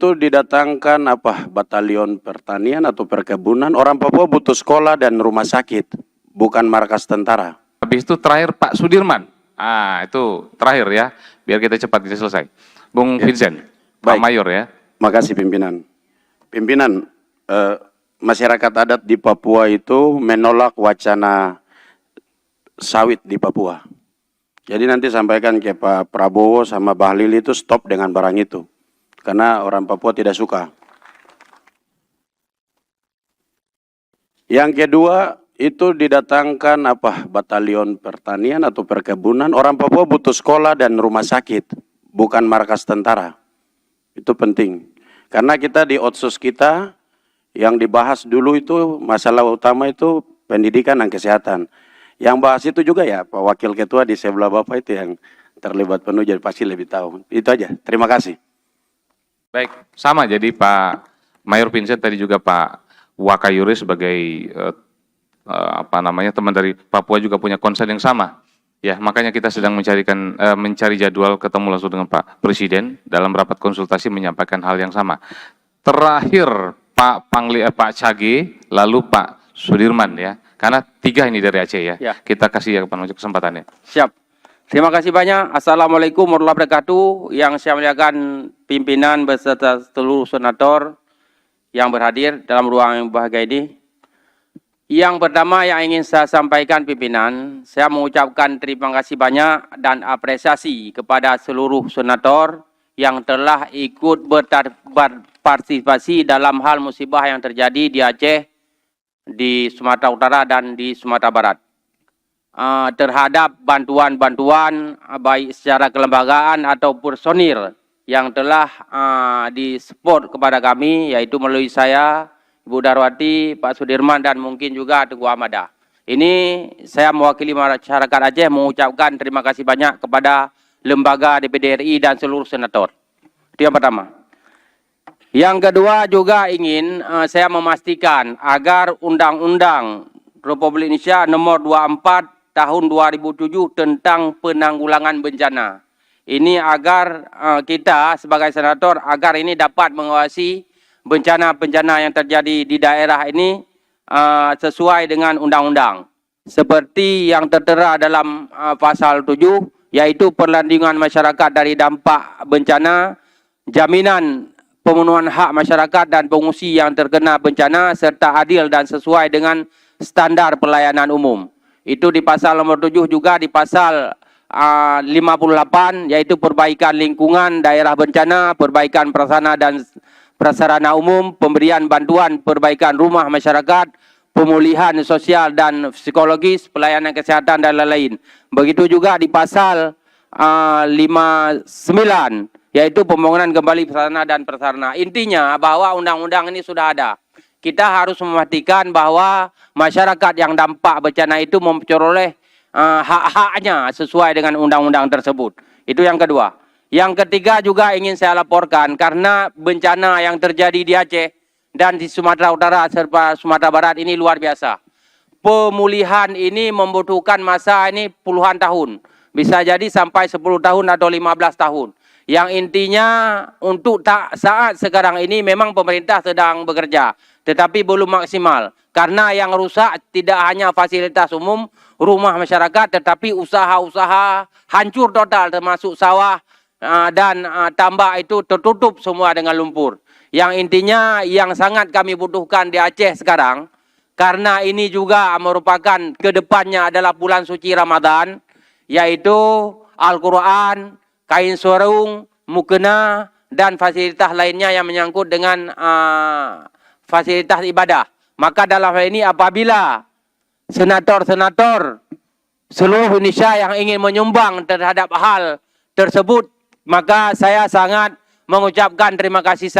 itu didatangkan batalion pertanian atau perkebunan. Orang Papua butuh sekolah dan rumah sakit, bukan markas tentara. Habis itu terakhir Pak Sudirman. Itu terakhir ya, biar kita cepat selesai. Bung Vincent, Pak Mayor ya. Makasih pimpinan. Pimpinan, masyarakat adat di Papua itu menolak wacana sawit di Papua. Jadi nanti sampaikan ke Pak Prabowo sama Bahlil itu stop dengan barang itu. Karena orang Papua tidak suka. Yang kedua, itu didatangkan batalion pertanian atau perkebunan. Orang Papua butuh sekolah dan rumah sakit, bukan markas tentara. Itu penting. Karena kita di otsus kita, yang dibahas dulu itu, masalah utama itu pendidikan dan kesehatan. Yang bahas itu juga ya, Pak Wakil Ketua di sebelah Bapak itu yang terlibat penuh, jadi pasti lebih tahu. Itu aja, terima kasih. Baik, sama jadi Pak Mayor Vincent tadi juga Pak Wakayuri sebagai teman dari Papua juga punya concern yang sama. Ya, makanya kita sedang mencari jadwal ketemu langsung dengan Pak Presiden dalam rapat konsultasi menyampaikan hal yang sama. Terakhir Pak Cage, lalu Pak Sudirman ya. Karena 3 ini dari Aceh ya. Kita kasih ya kesempatannya. Siap. Terima kasih banyak. Assalamualaikum warahmatullahi wabarakatuh. Yang saya muliakan pimpinan beserta seluruh senator yang berhadir dalam ruang yang bahagia ini. Yang pertama yang ingin saya sampaikan pimpinan, saya mengucapkan terima kasih banyak dan apresiasi kepada seluruh senator yang telah ikut berpartisipasi dalam hal musibah yang terjadi di Aceh, di Sumatera Utara dan di Sumatera Barat. Terhadap bantuan-bantuan baik secara kelembagaan atau personil yang telah disupport kepada kami, yaitu melalui saya, Ibu Darwati, Pak Sudirman, dan mungkin juga Teguh Ahmada. Ini saya mewakili masyarakat Aceh mengucapkan terima kasih banyak kepada lembaga DPD RI dan seluruh senator. Itu yang pertama. Yang kedua juga ingin saya memastikan agar Undang-Undang Republik Indonesia nomor 24 tahun 2007 tentang penanggulangan bencana. Ini agar kita sebagai senator, agar ini dapat mengawasi bencana-bencana yang terjadi di daerah ini sesuai dengan undang-undang. Seperti yang tertera dalam pasal 7, yaitu perlindungan masyarakat dari dampak bencana, jaminan pemenuhan hak masyarakat dan pengungsi yang terkena bencana, serta adil dan sesuai dengan standar pelayanan umum. Itu di pasal nomor 7, juga di pasal 58, yaitu perbaikan lingkungan daerah bencana, perbaikan prasarana dan prasarana umum, pemberian bantuan perbaikan rumah masyarakat, pemulihan sosial dan psikologis, pelayanan kesehatan dan lain-lain. Begitu juga di pasal 59, yaitu pembangunan kembali prasarana dan prasarana. Intinya bahwa undang-undang ini sudah ada. Kita harus memastikan bahwa masyarakat yang dampak bencana itu memperoleh hak-haknya sesuai dengan undang-undang tersebut. Itu yang kedua. Yang ketiga juga ingin saya laporkan, karena bencana yang terjadi di Aceh dan di Sumatera Utara serta Sumatera Barat ini luar biasa. Pemulihan ini membutuhkan masa ini puluhan tahun. Bisa jadi sampai 10 tahun atau 15 tahun. Yang intinya untuk saat sekarang ini memang pemerintah sedang bekerja, tetapi belum maksimal. Karena yang rusak tidak hanya fasilitas umum, rumah masyarakat, tetapi usaha-usaha hancur total, termasuk sawah dan tambak itu tertutup semua dengan lumpur. Yang intinya yang sangat kami butuhkan di Aceh sekarang, karena ini juga merupakan kedepannya adalah bulan suci Ramadan, yaitu Al-Quran, kain sarung, mukena, dan fasilitas lainnya yang menyangkut dengan fasilitas ibadah. Maka dalam hal ini apabila senator-senator seluruh Indonesia yang ingin menyumbang terhadap hal tersebut, maka saya sangat mengucapkan terima kasih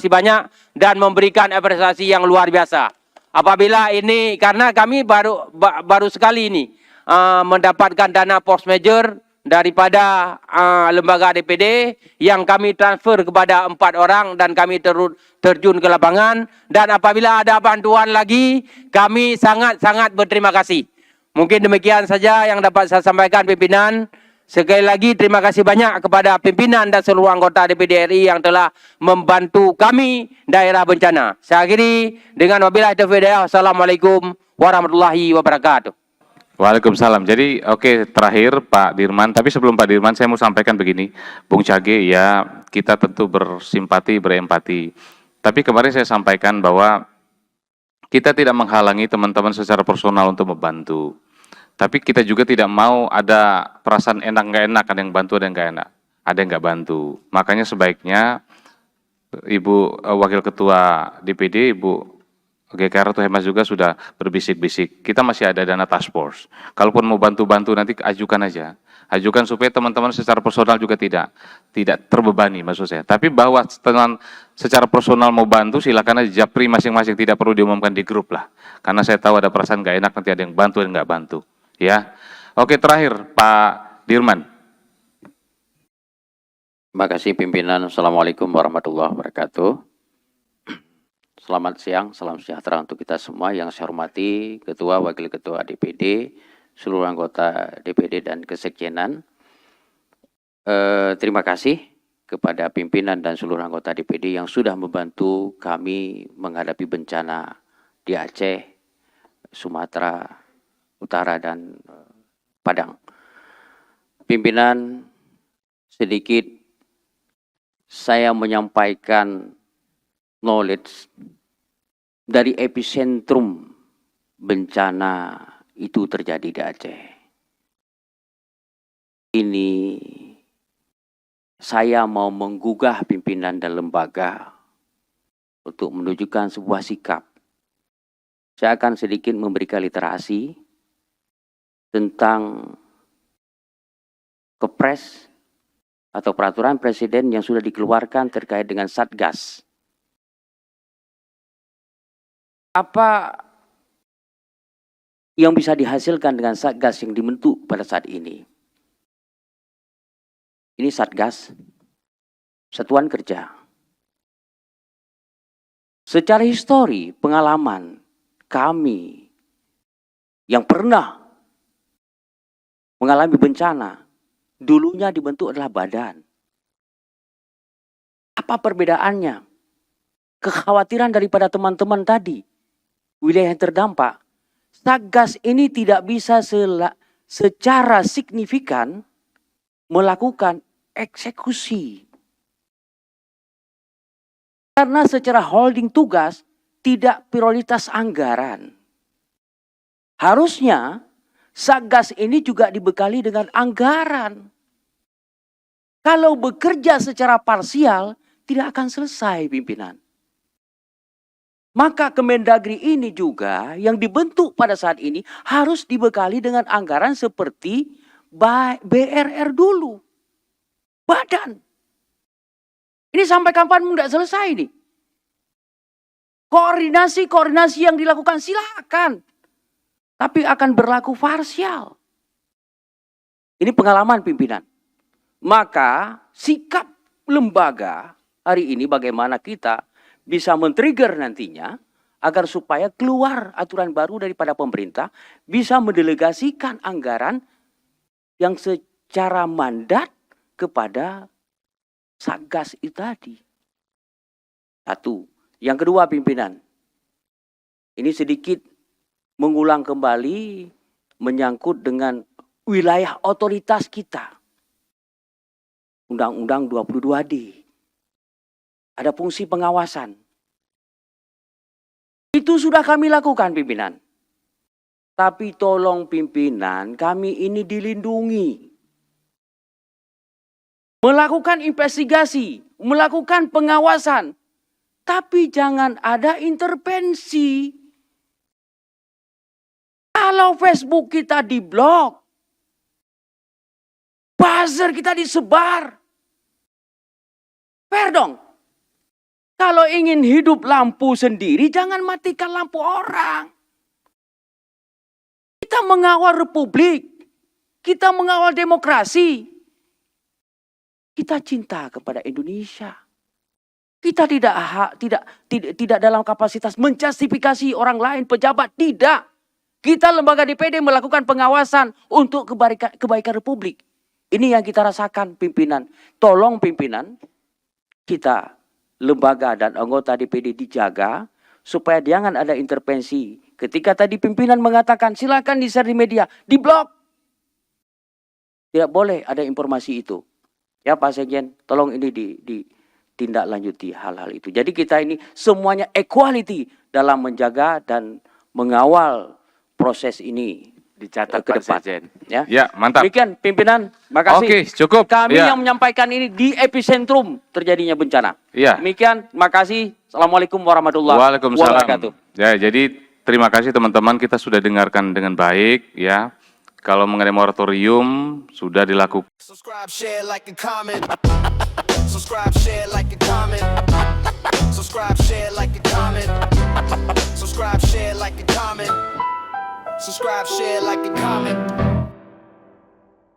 banyak dan memberikan apresiasi yang luar biasa. Apabila ini, karena kami baru sekali ini mendapatkan dana force major daripada lembaga DPD yang kami transfer kepada 4 orang dan kami terjun ke lapangan, dan apabila ada bantuan lagi kami sangat-sangat berterima kasih. Mungkin demikian saja yang dapat saya sampaikan pimpinan. Sekali lagi terima kasih banyak kepada pimpinan dan seluruh anggota DPD RI yang telah membantu kami daerah bencana. Saya akhiri dengan wabillahi taufiq wal hidayah. Assalamualaikum warahmatullahi wabarakatuh. Waalaikumsalam. Jadi oke, terakhir Pak Dirman, tapi sebelum Pak Dirman saya mau sampaikan begini, Bung Cage, ya kita tentu bersimpati, berempati. Tapi kemarin saya sampaikan bahwa kita tidak menghalangi teman-teman secara personal untuk membantu. Tapi kita juga tidak mau ada perasaan enak nggak enak, ada yang bantu, ada yang nggak enak, ada yang nggak bantu. Makanya sebaiknya Ibu Wakil Ketua DPD, Ibu GK Ratu Hemas juga sudah berbisik-bisik. Kita masih ada dana task force. Kalaupun mau bantu-bantu nanti ajukan aja. Ajukan supaya teman-teman secara personal juga tidak terbebani maksud saya. Tapi bahwa teman secara personal mau bantu silakan aja, japri masing-masing, tidak perlu diumumkan di grup lah. Karena saya tahu ada perasaan nggak enak nanti ada yang bantu dan nggak bantu. Ya, oke, terakhir Pak Dirman. Terima kasih pimpinan. Assalamualaikum warahmatullahi wabarakatuh. Selamat siang, salam sejahtera untuk kita semua. Yang saya hormati Ketua, Wakil Ketua DPD, seluruh anggota DPD dan Kesekjenan. Terima kasih kepada pimpinan dan seluruh anggota DPD yang sudah membantu kami menghadapi bencana di Aceh, Sumatera Utara, dan Padang. Pimpinan, sedikit saya menyampaikan knowledge dari epicentrum bencana itu terjadi di Aceh. Ini saya mau menggugah pimpinan dan lembaga untuk menunjukkan sebuah sikap. Saya akan sedikit memberikan literasi tentang Kepres atau peraturan presiden yang sudah dikeluarkan terkait dengan Satgas. Apa yang bisa dihasilkan dengan Satgas yang dibentuk pada saat ini? Ini Satgas, Satuan Kerja. Secara histori, pengalaman kami yang pernah mengalami bencana, dulunya dibentuk adalah badan. Apa perbedaannya? Kekhawatiran daripada teman-teman tadi, wilayah yang terdampak, Satgas ini tidak bisa secara signifikan melakukan eksekusi. Karena secara holding tugas tidak prioritas anggaran. Harusnya Satgas ini juga dibekali dengan anggaran. Kalau bekerja secara parsial, tidak akan selesai pimpinan. Maka Kemendagri ini juga yang dibentuk pada saat ini harus dibekali dengan anggaran seperti BRR dulu. Badan. Ini sampai kapan tidak selesai nih? Koordinasi yang dilakukan silakan. Tapi akan berlaku parsial. Ini pengalaman pimpinan. Maka sikap lembaga hari ini bagaimana kita bisa men-trigger nantinya agar supaya keluar aturan baru daripada pemerintah bisa mendelegasikan anggaran yang secara mandat kepada Satgas itu tadi. Satu. Yang kedua pimpinan. Ini sedikit mengulang kembali menyangkut dengan wilayah otoritas kita. Undang-Undang 22D. Ada fungsi pengawasan. Itu sudah kami lakukan pimpinan. Tapi tolong pimpinan, kami ini dilindungi. Melakukan investigasi, melakukan pengawasan. Tapi jangan ada intervensi. Kalau Facebook kita diblok, buzzer kita disebar. Fair dong. Kalau ingin hidup lampu sendiri, jangan matikan lampu orang. Kita mengawal republik. Kita mengawal demokrasi. Kita cinta kepada Indonesia. Kita tidak dalam kapasitas menjustifikasi orang lain, pejabat. Tidak. Kita lembaga DPD melakukan pengawasan untuk kebaikan republik. Ini yang kita rasakan pimpinan. Tolong pimpinan, kita lembaga dan anggota DPD dijaga supaya jangan ada intervensi. Ketika tadi pimpinan mengatakan silakan di-share di media, di-blok. Tidak boleh ada informasi itu. Ya Pak Sekjen, tolong ini ditindaklanjuti hal-hal itu. Jadi kita ini semuanya equality dalam menjaga dan mengawal proses ini. Dicatat ke Pak depan. Sekjen. Ya, Ya, mantap. demikian pimpinan. Makasih. Oke, cukup. Kami Ya. yang menyampaikan ini di epicentrum terjadinya bencana. Ya. Demikian, makasih. Assalamualaikum warahmatullahi Waalaikumsalam. wabarakatuh. Ya, jadi terima kasih teman-teman, kita sudah dengarkan dengan baik ya. Kalau mengenai moratorium sudah dilakukan. Subscribe, share, like, and comment. Subscribe, share, like, and comment. Subscribe, share, like, and comment. Subscribe, share, like, and comment. Subscribe, share, like, and comment.